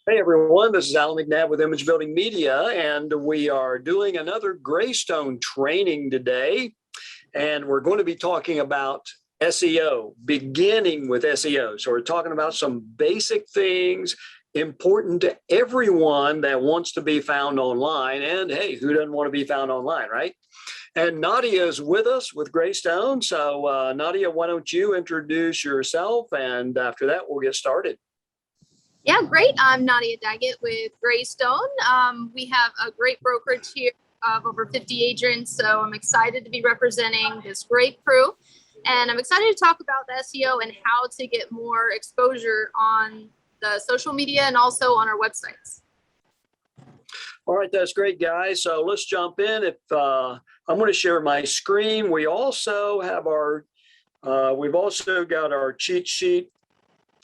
Hey everyone, this is Alan McNabb with Image Building Media, and we are doing another Greystone training today. And we're going to be talking about SEO, beginning with SEO. So we're talking about some basic things important to everyone that wants to be found online. And hey, who doesn't want to be found online, right? And Nadia is with us with Greystone. So Nadia, why don't you introduce yourself? And after that, we'll get started. Yeah, great. I'm Nadia Daggett with Greystone. We have a great brokerage here of over 50 agents, so I'm excited to be representing this great crew. And I'm excited to talk about the SEO and how to get more exposure on the social media and also on our websites. All right, that's great, guys. So let's jump in. I'm going to share my screen. We also have we've also got our cheat sheet.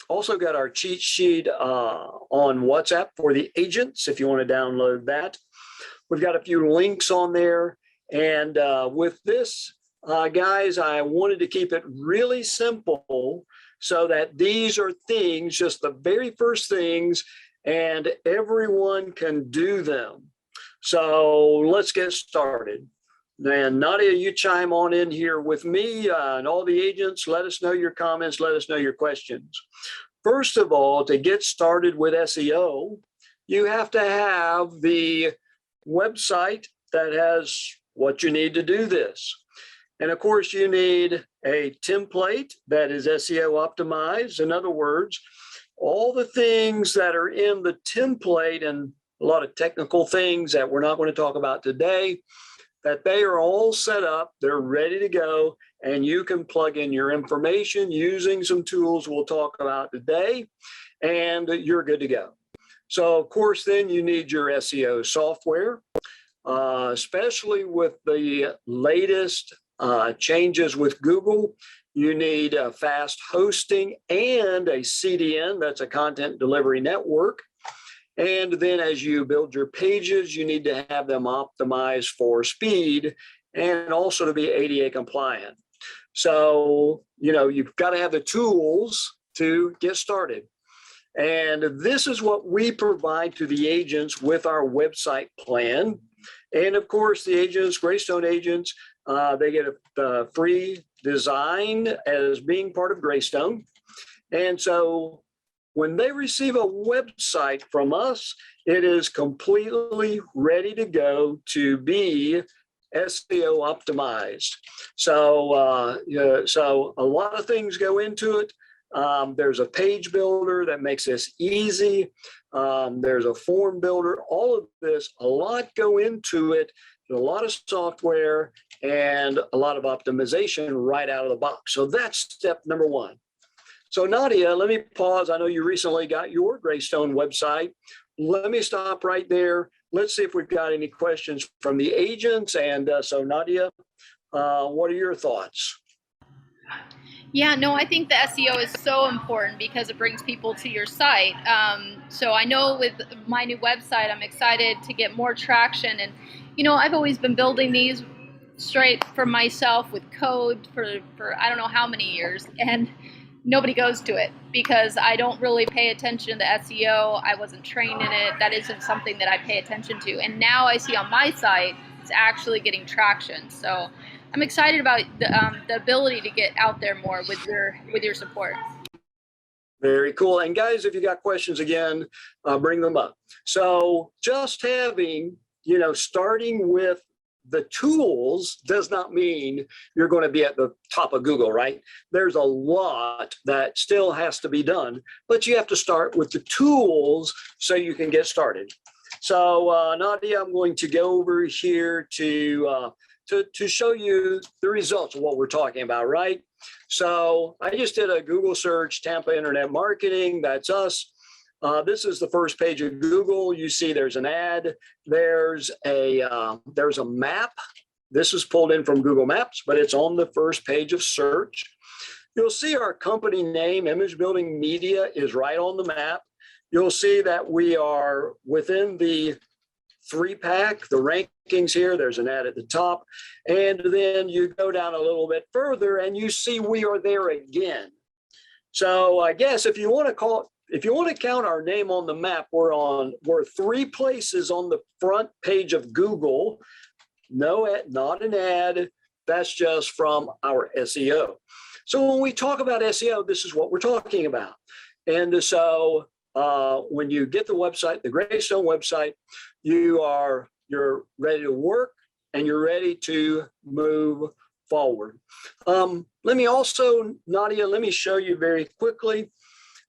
Also got our cheat sheet on WhatsApp for the agents if you want to download that. We've got a few links on there. And with this, guys, I wanted to keep it really simple so that these are things, just the very first things, and everyone can do them. So let's get started. And Nadia, you chime on in here with me and all the agents. Let us know your comments. Let us know your questions. First of all, to get started with SEO, you have to have the website that has what you need to do this. And of course, you need a template that is SEO optimized. In other words, all the things that are in the template and a lot of technical things that we're not going to talk about today, that they are all set up, they're ready to go, and you can plug in your information using some tools we'll talk about today, and you're good to go. So of course, then you need your SEO software, especially with the latest changes with Google. You need fast hosting and a CDN, that's a content delivery network. And then as you build your pages, you need to have them optimized for speed and also to be ADA compliant. So, you've got to have the tools to get started. And this is what we provide to the agents with our website plan. And of course, the agents, Greystone agents, they get a free design as being part of Greystone. And so when they receive a website from us, it is completely ready to go to be SEO optimized. So a lot of things go into it. There's a page builder that makes this easy. There's a form builder. All of this, a lot go into it. There's a lot of software and a lot of optimization right out of the box. So that's step number one. So Nadia, let me pause. I know you recently got your Greystone website. Let me stop right there. Let's see if we've got any questions from the agents. And so Nadia, what are your thoughts? Yeah, no, I think the SEO is so important because it brings people to your site. So I know with my new website, I'm excited to get more traction. And, I've always been building these straight for myself with code for I don't know how many years. And nobody goes to it because I don't really pay attention to SEO. I wasn't trained in it. That isn't something that I pay attention to. And now I see on my site, it's actually getting traction. So I'm excited about the ability to get out there more with your support. Very cool. And guys, if you got questions again, bring them up. So just having, starting with the tools does not mean you're going to be at the top of Google, right? There's a lot that still has to be done, but you have to start with the tools so you can get started. So Nadia, I'm going to go over here to show you the results of what we're talking about, right? So I just did a Google search, Tampa Internet Marketing, that's us. This is the first page of Google. You see there's an ad, there's a map. This is pulled in from Google Maps, but it's on the first page of search. You'll see our company name, Image Building Media, is right on the map. You'll see that we are within the 3-pack, the rankings here. There's an ad at the top. And then you go down a little bit further and you see we are there again. So I guess if you want to call it, if you want to count our name on the map, we're 3 places on the front page of Google. No ad, not an ad. That's just from our SEO. So when we talk about SEO, this is what we're talking about. And so when you get the website, the Greystone website, you're ready to work and you're ready to move forward. Let me also, Nadia, let me show you very quickly,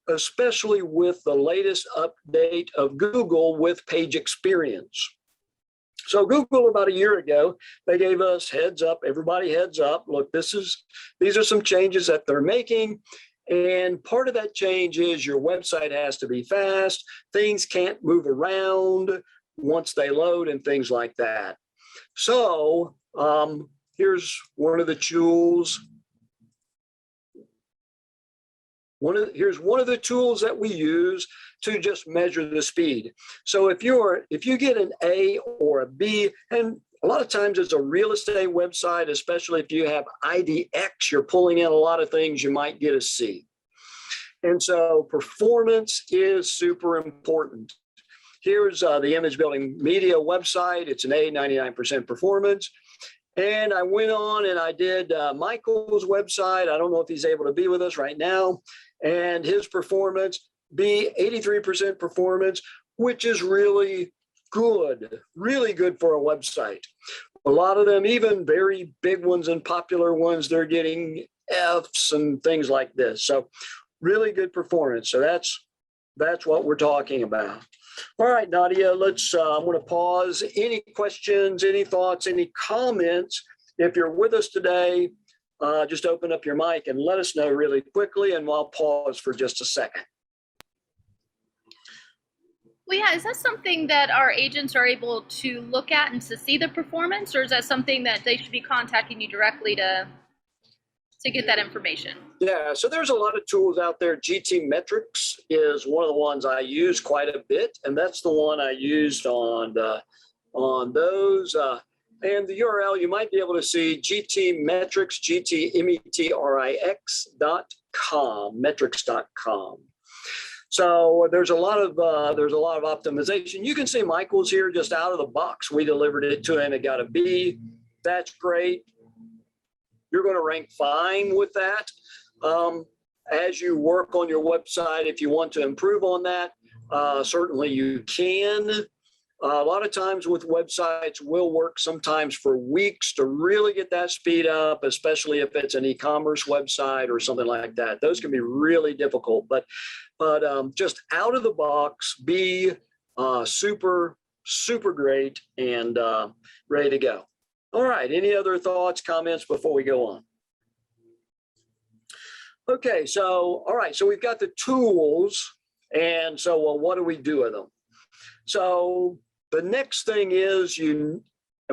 especially with the latest update of Google with page experience. So Google about a year ago, they gave us heads up, everybody heads up. Look, these are some changes that they're making. And part of that change is your website has to be fast. Things can't move around once they load and things like that. So here's one of the tools. Here's one of the tools that we use to just measure the speed. So if you get an A or a B, and a lot of times it's a real estate website, especially if you have IDX, you're pulling in a lot of things, you might get a C. And so performance is super important. Here's the image building media website. It's an A, 99% performance. And I went on and I did Michael's website. I don't know if he's able to be with us right now. And his performance, B, 83% performance, which is really good for a website. A lot of them, even very big ones and popular ones, they're getting Fs and things like this. So really good performance. So that's what we're talking about. All right, Nadia, I'm going to pause. Any questions, any thoughts, any comments? If you're with us today, just open up your mic and let us know really quickly, and I'll pause for just a second. Well, yeah, is that something that our agents are able to look at and to see the performance, or is that something that they should be contacting you directly to get that information? Yeah, so there's a lot of tools out there. GT Metrics is one of the ones I use quite a bit, and that's the one I used on those. And the URL, you might be able to see GT Metrics, GTmetrix.com, metrics.com. So there's a lot of optimization. You can see Michael's here just out of the box. We delivered it to him. It got a B. That's great. You're going to rank fine with that. As you work on your website, if you want to improve on that, certainly you can. A lot of times with websites, we'll work sometimes for weeks to really get that speed up, especially if it's an e-commerce website or something like that. Those can be really difficult, but just out of the box, be super great and ready to go. All right, any other thoughts, comments before we go on? Okay, so, all right, so we've got the tools, and so, well, what do we do with them? So the next thing is and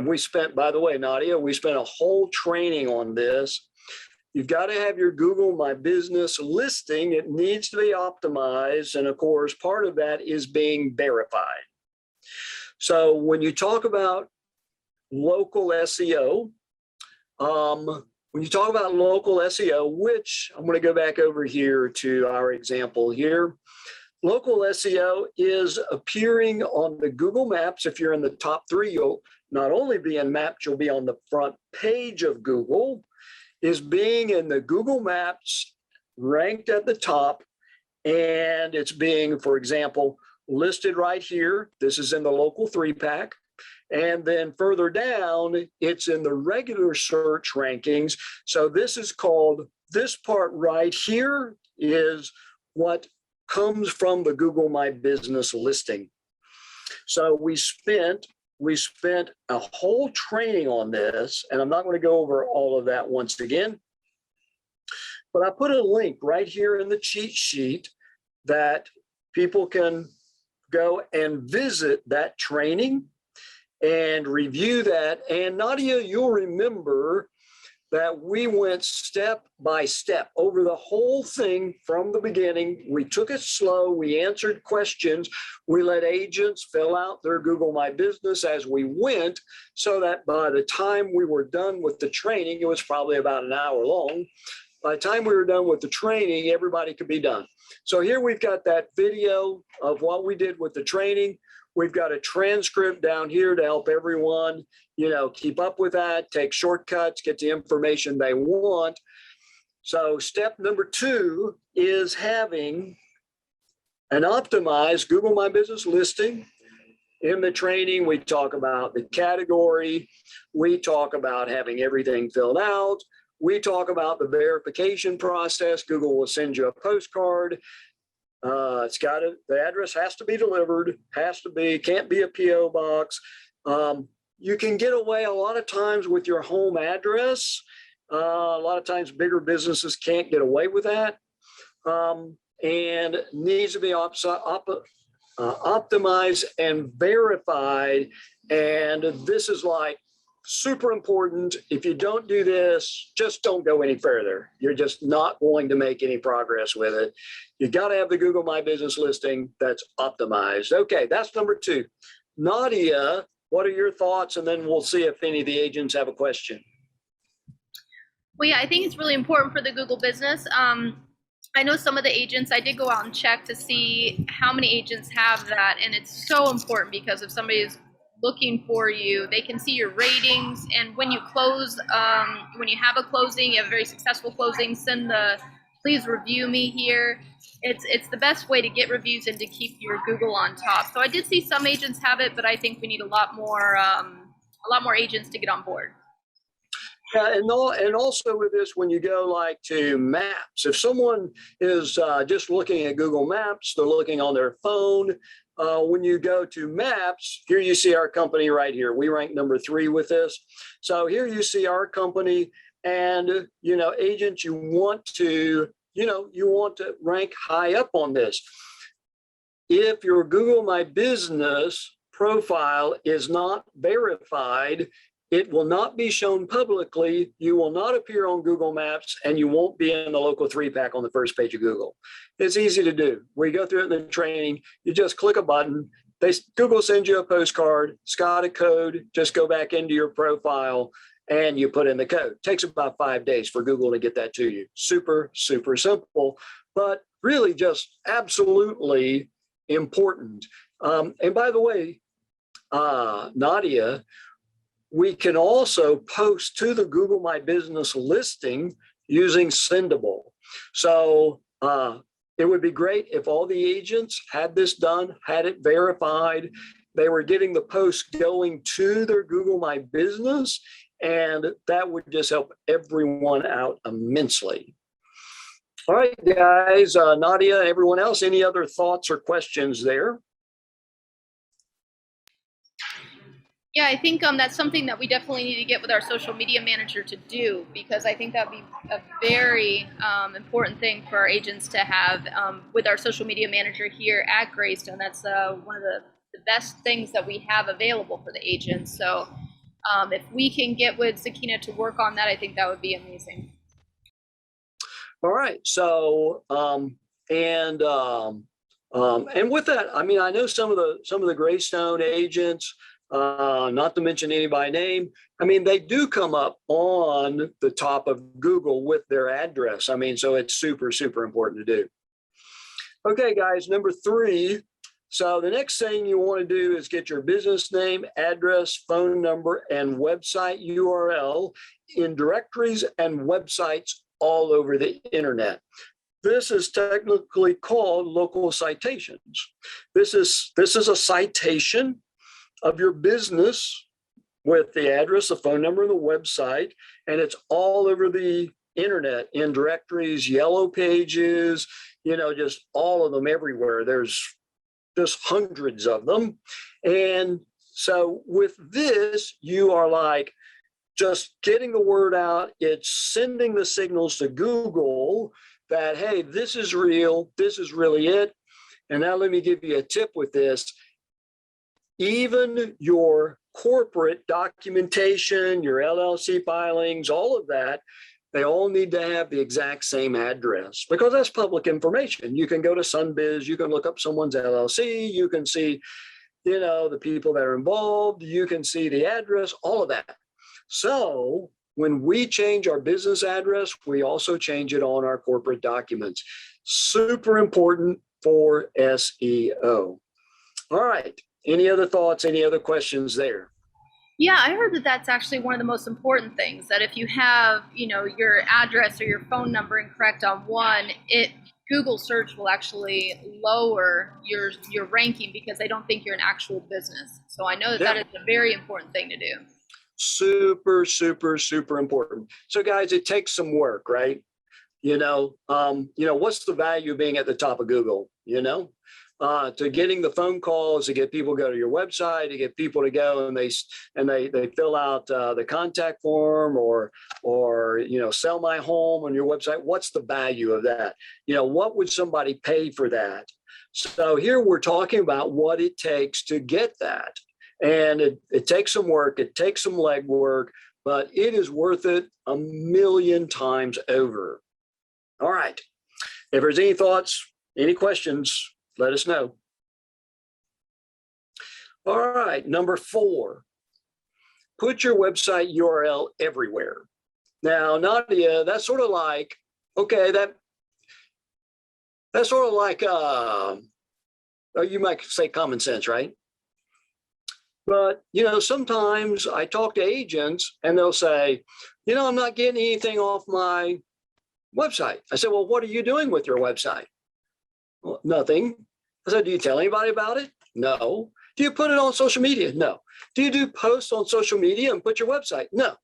we spent, by the way, Nadia, we spent a whole training on this. You've got to have your Google My Business listing. It needs to be optimized, and of course, part of that is being verified. So when you talk about local SEO, which I'm going to go back over here to our example here. Local SEO is appearing on the Google Maps. If you're in the top 3, you'll not only be in Maps, you'll be on the front page of Google, is being in the Google Maps ranked at the top, and it's being, for example, listed right here. This is in the local 3-pack. And then further down, it's in the regular search rankings. So this part right here is what comes from the Google My Business listing. So we spent a whole training on this, and I'm not going to go over all of that once again, but I put a link right here in the cheat sheet that people can go and visit that training and review that. And Nadia, you'll remember that we went step by step over the whole thing from the beginning. We took it slow. We answered questions. We let agents fill out their Google My Business as we went, so that by the time we were done with the training, it was probably about an hour long. by the time we were done with the training, everybody could be done. So here we've got that video of what we did with the training. We've got a transcript down here to help everyone, keep up with that, take shortcuts, get the information they want. So step number 2 is having an optimized Google My Business listing. In the training, we talk about the category. We talk about having everything filled out. We talk about the verification process. Google will send you a postcard. The address has to be delivered, can't be a PO box. You can get away a lot of times with your home address. A lot of times bigger businesses can't get away with that. And needs to be optimized and verified. And this is like super important. If you don't do this, just don't go any further. You're just not going to make any progress with it. You got to have the Google My Business listing that's optimized. Okay, that's number 2. Nadia, what are your thoughts? And then we'll see if any of the agents have a question. Well, yeah, I think it's really important for the Google business. I know some of the agents, I did go out and check to see how many agents have that. And it's so important because if somebody is looking for you, they can see your ratings. And when you close, when you have a closing, you have a very successful closing, send the please review me here. It's the best way to get reviews and to keep your Google on top. So I did see some agents have it, but I think we need a lot more agents to get on board. Yeah, and also with this, when you go like to Maps, if someone is just looking at Google Maps, they're looking on their phone. When you go to Maps, here you see our company right here. We rank number 3 with this. So here you see our company, and agents, you want to rank high up on this. If your Google My Business profile is not verified, it will not be shown publicly. You will not appear on Google Maps, and you won't be in the local 3-pack on the first page of Google. It's easy to do. We go through it in the training. You just click a button. Google sends you a postcard. It's got a code. Just go back into your profile and you put in the code. It takes about 5 days for Google to get that to you. Super, super simple, but really just absolutely important. And by the way, Nadia, we can also post to the Google My Business listing using Sendable. So it would be great if all the agents had this done, had it verified. They were getting the post going to their Google My Business, and that would just help everyone out immensely. All right, guys, Nadia, everyone else, any other thoughts or questions there? Yeah, I think that's something that we definitely need to get with our social media manager to do, because I think that'd be a very important thing for our agents to have with our social media manager here at Greystone. That's one of the best things that we have available for the agents. So if we can get with Sakina to work on that, I think that would be amazing. All right. So and with that, I mean, I know some of the Greystone agents. Not to mention any by name, I mean, they do come up on the top of Google with their address. I mean, so it's super, super important to do. Okay, guys, number 3. So the next thing you want to do is get your business name, address, phone number, and website URL in directories and websites all over the internet. This is technically called local citations. This is a citation of your business with the address, the phone number, and the website, and it's all over the internet in directories, yellow pages, just all of them everywhere. There's just hundreds of them. And so with this, you are like just getting the word out. It's sending the signals to Google that, hey, this is real, this is really it. And now let me give you a tip with this. Even your corporate documentation, your LLC filings, all of that, they all need to have the exact same address, because that's public information. You can go to Sunbiz, you can look up someone's LLC, you can see, the people that are involved, you can see the address, all of that. So when we change our business address, we also change it on our corporate documents. Super important for SEO. All right. Any other thoughts? Any other questions there? Yeah, I heard that that's actually one of the most important things, that if you have, your address or your phone number incorrect on one, Google search will actually lower your ranking because they don't think you're an actual business. So I know that that is a very important thing to do. Super, super, super important. So guys, it takes some work, right? What's the value of being at the top of Google, to getting the phone calls, to get people to go to your website, to get people to go and they fill out the contact form or sell my home on your website. What's the value of that? What would somebody pay for that? So here we're talking about what it takes to get that. And it takes some work, it takes some legwork, but it is worth it 1,000,000 times over. All right. If there's any thoughts, any questions, let us know. All right. Number 4, put your website URL everywhere. Now, Nadia, that's sort of like, okay, that's sort of like, you might say common sense, right? But, sometimes I talk to agents and they'll say, I'm not getting anything off my website. I said, well, what are you doing with your website? Well, nothing. I said, do you tell anybody about it? No. Do you put it on social media? No. Do you do posts on social media and put your website? No.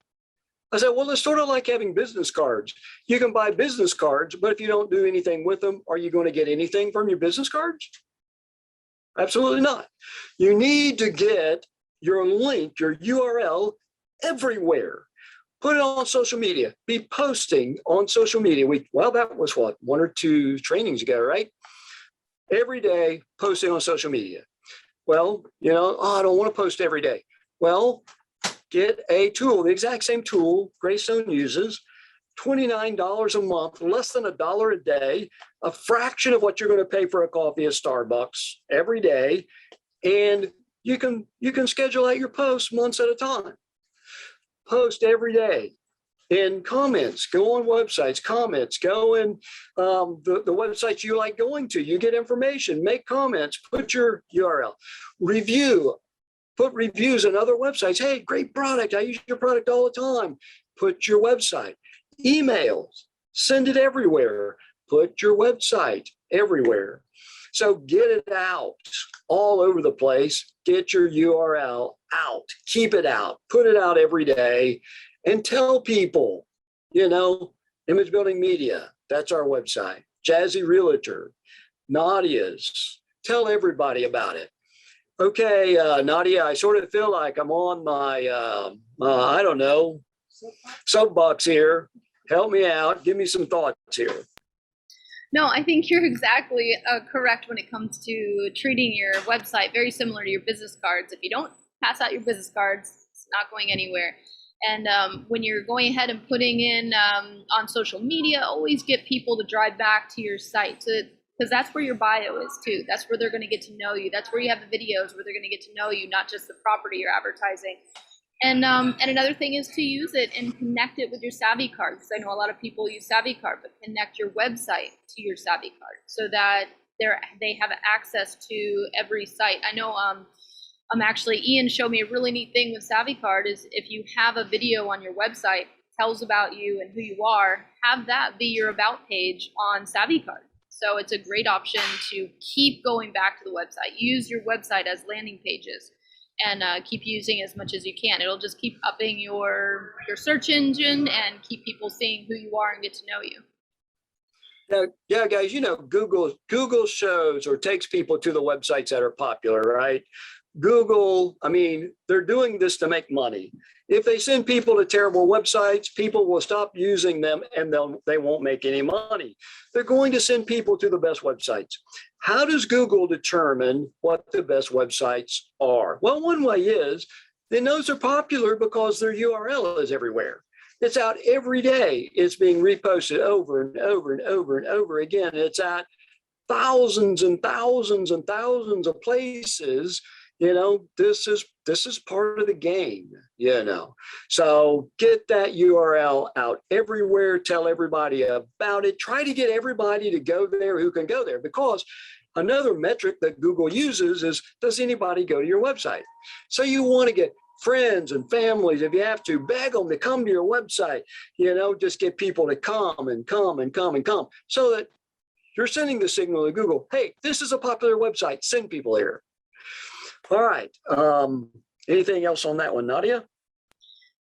I said, well, it's sort of like having business cards. You can buy business cards, but if you don't do anything with them, are you going to get anything from your business cards? Absolutely not. You need to get your link, your URL everywhere. Put it on social media. Be posting on social media. That was 1 or 2 trainings ago, right? Every day, posting on social media. Well, I don't want to post every day. Well, get a tool, the exact same tool Greystone uses, $29 a month, less than $1 a day, a fraction of what you're going to pay for a coffee at Starbucks every day. And you can schedule out your posts months at a time. Post every day in comments, go on websites, comments, go in the websites you like going to. You get information, make comments, put your URL, put reviews on other websites. Hey, great product. I use your product all the time. Put your website. Emails, send it everywhere. Put your website everywhere. So get it out all over the place. Get your URL out. Keep it out. Put it out every day and tell people, Image Building Media, that's our website. Jazzy Realtor, Nadia's. Tell everybody about it. Okay, Nadia, I sort of feel like I'm on my, soapbox here. Help me out. Give me some thoughts here. No, I think you're exactly correct when it comes to treating your website very similar to your business cards. If you don't pass out your business cards, it's not going anywhere. And when you're going ahead and putting in on social media, always get people to drive back to your site, because that's where your bio is too. That's where they're going to get to know you. That's where you have the videos where they're going to get to know you, not just the property you're advertising. And another thing is to use it and connect it with your Savvy card, because I know a lot of people use Savvy card, but connect your website to your Savvy card so that they have access to every site. I know actually Ian showed me a really neat thing with Savvy card is if you have a video on your website, tells about you and who you are, have that be your about page on Savvy card. So it's a great option to keep going back to the website. Use your website as landing pages. And keep using as much as you can. It'll just keep upping your search engine and keep people seeing who you are and get to know you. Yeah, guys, Google shows or takes people to the websites that are popular, right? Google, they're doing this to make money. If they send people to terrible websites, people will stop using them and they won't make any money. They're going to send people to the best websites. How does Google determine what the best websites are? Well, one way is they know they're popular because their URL is everywhere. It's out every day. It's being reposted over and over and over and over again. It's at thousands and thousands and thousands of places. This is part of the game. So get that URL out everywhere, tell everybody about it, try to get everybody to go there who can go there, because another metric that Google uses is, does anybody go to your website? So you want to get friends and families, if you have to, beg them to come to your website, just get people to come and come and come and come, so that you're sending the signal to Google, hey, this is a popular website, send people here. All right. Anything else on that one, Nadia?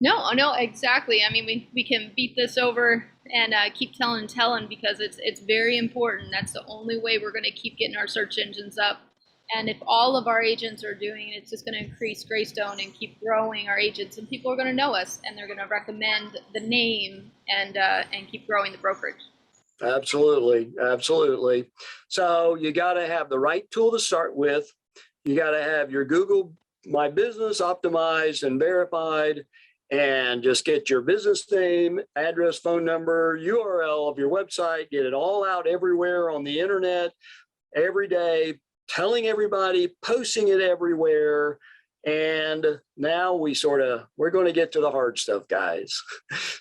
No, exactly. I mean, we can beat this over and keep telling because it's very important. That's the only way we're going to keep getting our search engines up. And if all of our agents are doing it, it's just going to increase Greystone and keep growing our agents, and people are going to know us, and they're going to recommend the name and keep growing the brokerage. Absolutely. So you got to have the right tool to start with. You got to have your Google My Business optimized and verified, and just get your business name, address, phone number, URL of your website, get it all out everywhere on the internet every day, telling everybody, posting it everywhere. And now we're going to get to the hard stuff, guys.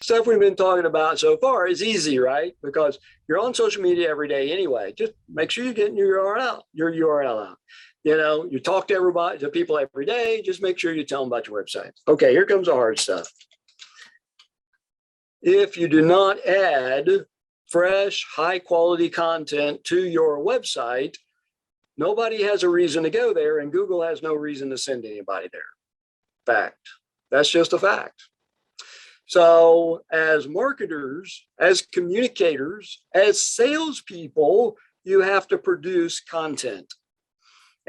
Stuff we've been talking about so far is easy, right? Because you're on social media every day anyway. Just make sure you're getting your URL out. You talk to people every day. Just make sure you tell them about your website. Okay, here comes the hard stuff. If you do not add fresh, high quality content to your website, nobody has a reason to go there, and Google has no reason to send anybody there. Fact. That's just a fact. So as marketers, as communicators, as salespeople, you have to produce content.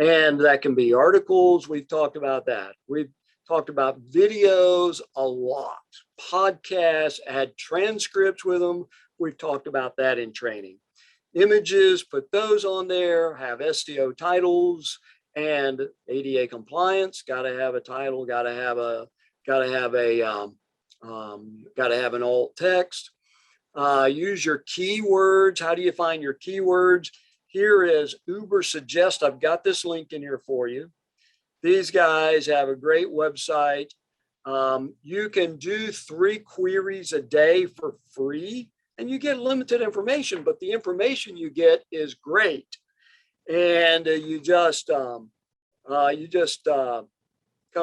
And that can be articles. We've talked about that. We've talked about videos a lot. Podcasts, add transcripts with them. We've talked about that in training. Images, put those on there, have SEO titles and ADA compliance. Got to have a title, got to have an alt text. Use your keywords. How do you find your keywords? Here is Uber Suggest. I've got this link in here for you. These guys have a great website. You can do 3 queries a day for free, and you get limited information, but the information you get is great. And you just come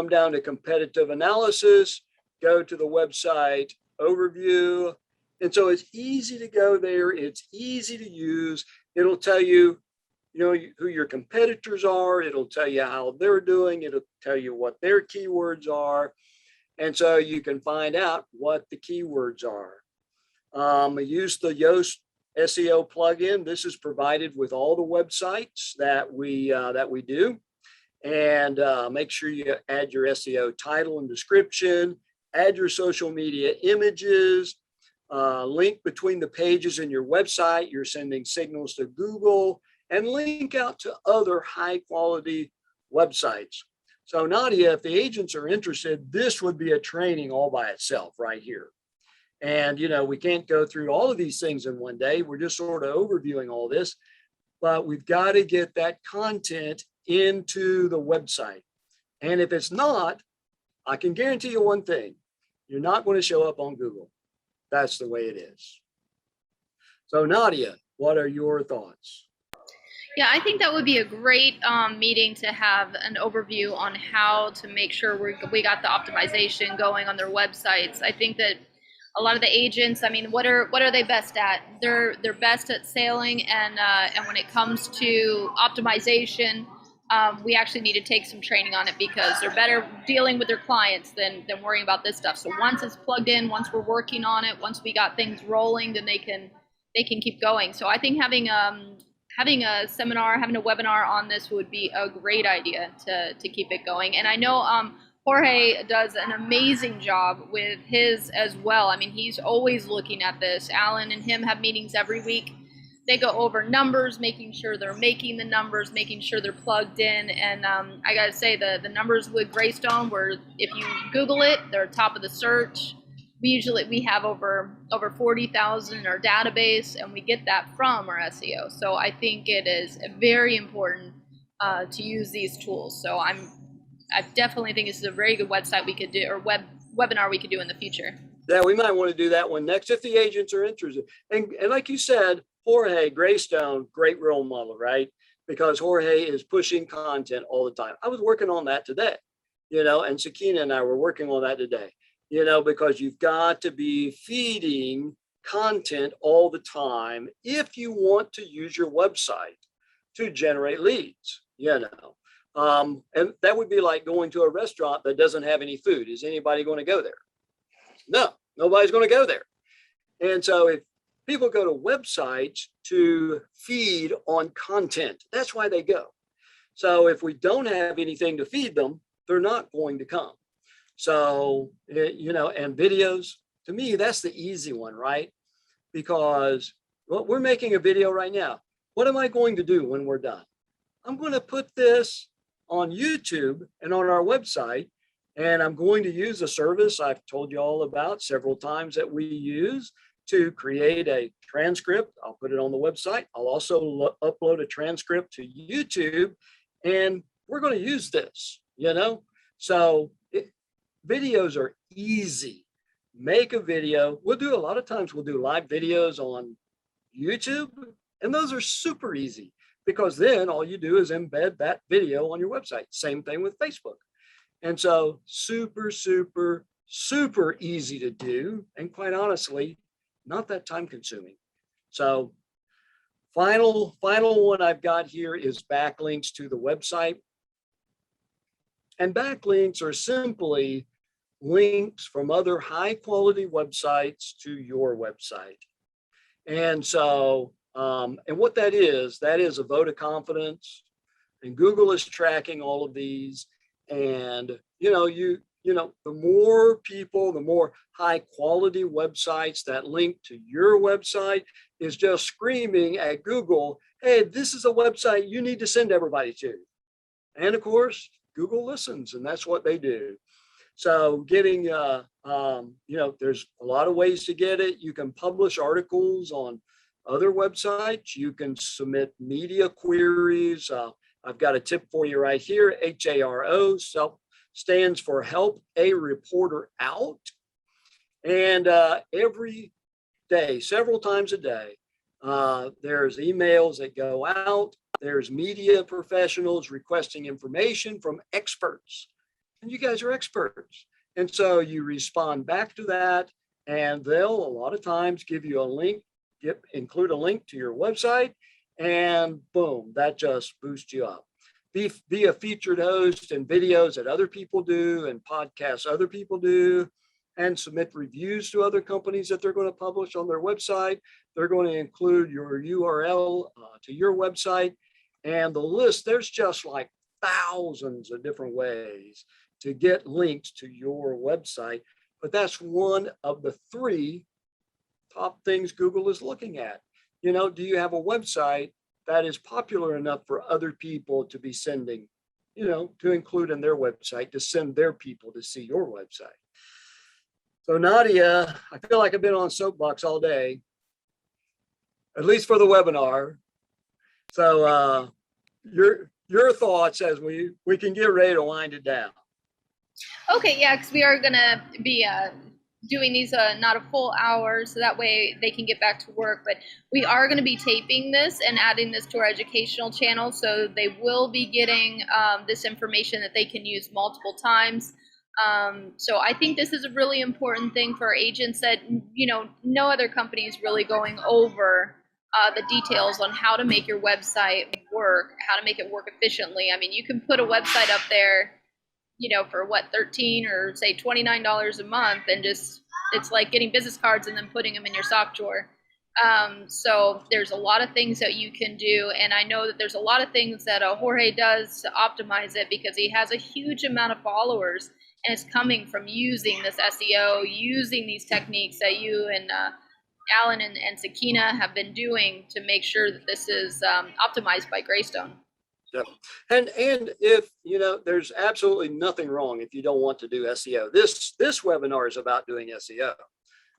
down to competitive analysis, go to the website overview. And so it's easy to go there. It's easy to use. It'll tell you, who your competitors are. It'll tell you how they're doing. It'll tell you what their keywords are. And so you can find out what the keywords are. Use the Yoast SEO plugin. This is provided with all the websites that we do. And make sure you add your SEO title and description, add your social media images, link between the pages in your website. You're sending signals to Google, and link out to other high quality websites. So Nadia, if the agents are interested, this would be a training all by itself right here. And, we can't go through all of these things in one day. We're just sort of overviewing all this, but we've got to get that content into the website. And if it's not, I can guarantee you one thing, you're not going to show up on Google. That's the way it is. So Nadia, what are your thoughts? Yeah, I think that would be a great meeting to have an overview on how to make sure we got the optimization going on their websites. I think that a lot of the agents, I mean, what are they best at? They're best at selling, and when it comes to optimization, we actually need to take some training on it, because they're better dealing with their clients than worrying about this stuff. So once it's plugged in, once we're working on it, once we got things rolling, then they can keep going. So I think having a seminar, having a webinar on this would be a great idea to keep it going. And I know Jorge does an amazing job with his as well. I mean, he's always looking at this. Alan and him have meetings every week. They go over numbers, making sure they're making the numbers, making sure they're plugged in. And I got to say, the numbers with Greystone, where if you Google it, they're top of the search. We have over 40,000 in our database, and we get that from our SEO. So I think it is very important to use these tools. So I'm I definitely think this is a very good website we could do, or webinar we could do in the future. Yeah, we might want to do that one next if the agents are interested. And like you said, Jorge Greystone, great role model, right? Because Jorge is pushing content all the time. I was working on that today, and Sakina and I were working on that today, because you've got to be feeding content all the time if you want to use your website to generate leads, and that would be like going to a restaurant that doesn't have any food. Is anybody going to go there? No, nobody's going to go there. And so if people go to websites to feed on content, that's why they go. So if we don't have anything to feed them, they're not going to come. So, and videos, to me, that's the easy one, right? Because we're making a video right now. What am I going to do when we're done? I'm going to put this on YouTube and on our website. And I'm going to use a service I've told you all about several times that we use to create a transcript. I'll put it on the website. I'll also upload a transcript to YouTube, and we're going to use this, So videos are easy. Make a video. A lot of times we'll do live videos on YouTube, and those are super easy because then all you do is embed that video on your website. Same thing with Facebook. And so super, super, super easy to do. And quite honestly, not that time consuming. So final one I've got here is backlinks to the website. And backlinks are simply links from other high quality websites to your website. And so, and what that is a vote of confidence. And Google is tracking all of these. And the more people, the more high quality websites that link to your website is just screaming at Google, hey, this is a website you need to send everybody to. And of course, Google listens, and that's what they do. So getting, there's a lot of ways to get it. You can publish articles on other websites. You can submit media queries. I've got a tip for you right here. HARO stands for Help a Reporter Out. And every day, several times a day, there's emails that go out. There's media professionals requesting information from experts. And you guys are experts. And so you respond back to that, and they'll a lot of times give you a link, include a link to your website, and boom, that just boosts you up. Be a featured host in videos that other people do and podcasts other people do, and submit reviews to other companies that they're going to publish on their website. They're going to include your URL to your website, and the list, there's just like thousands of different ways to get links to your website. But that's one of the 3 top things Google is looking at. Do you have a website that is popular enough for other people to be sending, to include in their website, to send their people to see your website? So Nadia, I feel like I've been on soapbox all day, at least for the webinar. So your thoughts as we can get ready to wind it down. Okay, yeah, because we are going to be doing these not a full hour, so that way they can get back to work. But we are going to be taping this and adding this to our educational channel, so they will be getting this information that they can use multiple times. So I think this is a really important thing for agents that, no other company is really going over the details on how to make your website work, how to make it work efficiently. I mean, you can put a website up there, for what, $13 or say $29 a month, and just, it's like getting business cards and then putting them in your sock drawer. So there's a lot of things that you can do, and I know that there's a lot of things that Jorge does to optimize it, because he has a huge amount of followers, and it's coming from using this SEO, using these techniques that you and Alan and Sakina have been doing to make sure that this is optimized by Greystone. Yep. And if there's absolutely nothing wrong if you don't want to do SEO. This webinar is about doing SEO.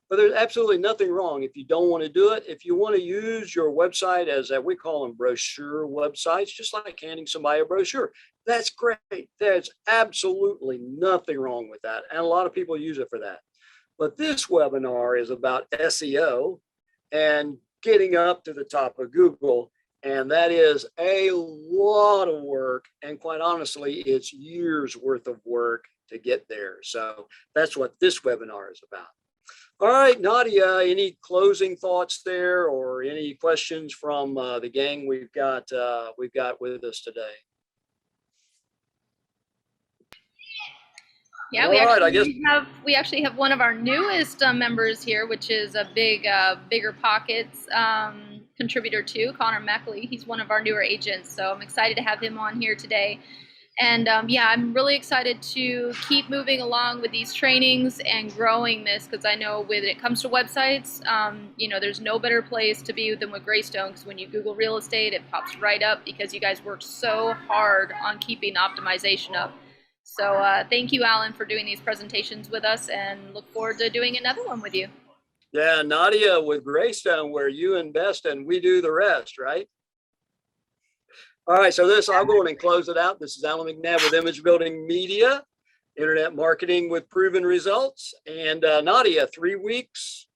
But there's absolutely nothing wrong if you don't want to do it. If you want to use your website as we call them brochure websites, just like handing somebody a brochure, that's great. There's absolutely nothing wrong with that. And a lot of people use it for that. But this webinar is about SEO and getting up to the top of Google. And that is a lot of work. And quite honestly, it's years worth of work to get there. So that's what this webinar is about. All right, Nadia, any closing thoughts there or any questions from the gang we've got with us today? Yeah, we actually have one of our newest members here, which is a bigger pockets contributor too, Connor Meckley. He's one of our newer agents, so I'm excited to have him on here today. And yeah, I'm really excited to keep moving along with these trainings and growing this, because I know when it comes to websites, you know, there's no better place to be than with Greystone, because when you Google real estate, it pops right up because you guys work so hard on keeping optimization up. So thank you, Alan, for doing these presentations with us, and look forward to doing another one with you. Yeah, Nadia with Greystone, where you invest and we do the rest, right? All right, so I'll go in and close it out. This is Alan McNabb with Image Building Media, Internet Marketing with Proven Results. And Nadia, 3 weeks,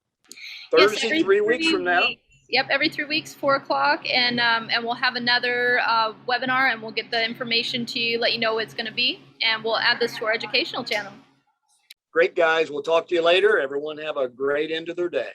Thursday, yes, 3 weeks from now. Yep, every 3 weeks, 4 o'clock, and we'll have another webinar, and we'll get the information to you, let you know what it's going to be, and we'll add this to our educational channel. Great, guys. We'll talk to you later. Everyone have a great end of their day.